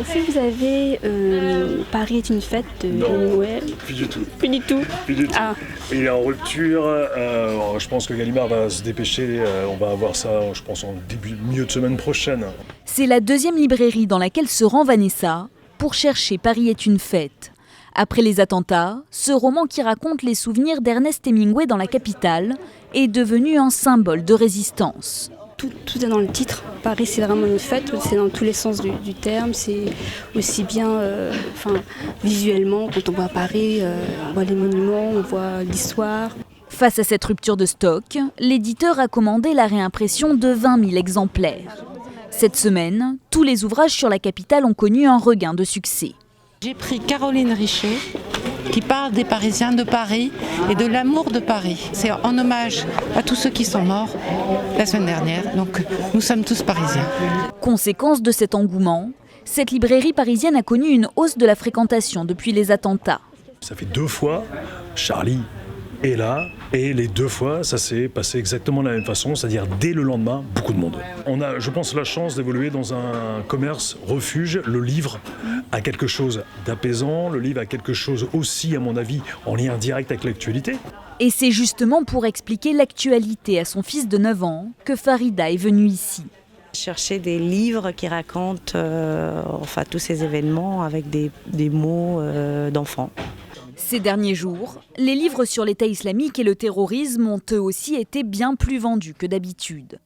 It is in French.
Est-ce que vous avez Paris est une fête de Hemingway? Plus du tout. Plus du tout. Plus du tout. Ah. Il est en rupture. Je pense que Gallimard va se dépêcher. On va avoir ça, je pense, en milieu de semaine prochaine. C'est la deuxième librairie dans laquelle se rend Vanessa pour chercher Paris est une fête. Après les attentats, ce roman qui raconte les souvenirs d'Ernest Hemingway dans la capitale est devenu un symbole de résistance. Tout est dans le titre. Paris, c'est vraiment une fête, c'est dans tous les sens du terme. C'est aussi bien visuellement, quand on voit Paris, on voit les monuments, on voit l'histoire. Face à cette rupture de stock, l'éditeur a commandé la réimpression de 20 000 exemplaires. Cette semaine, tous les ouvrages sur la capitale ont connu un regain de succès. J'ai pris Caroline Richer, qui parle des Parisiens de Paris et de l'amour de Paris. C'est en hommage à tous ceux qui sont morts la semaine dernière, donc nous sommes tous Parisiens. Conséquence de cet engouement, cette librairie parisienne a connu une hausse de la fréquentation depuis les attentats. Ça fait 2 fois, Charlie est là, et les 2 fois, ça s'est passé exactement de la même façon, c'est-à-dire dès le lendemain, beaucoup de monde. On a, je pense, la chance d'évoluer dans un commerce refuge. Le livre a quelque chose d'apaisant, le livre a quelque chose aussi, à mon avis, en lien direct avec l'actualité. Et c'est justement pour expliquer l'actualité à son fils de 9 ans que Farida est venue ici. Chercher des livres qui racontent tous ces événements avec des mots d'enfants. Ces derniers jours, les livres sur l'État islamique et le terrorisme ont eux aussi été bien plus vendus que d'habitude.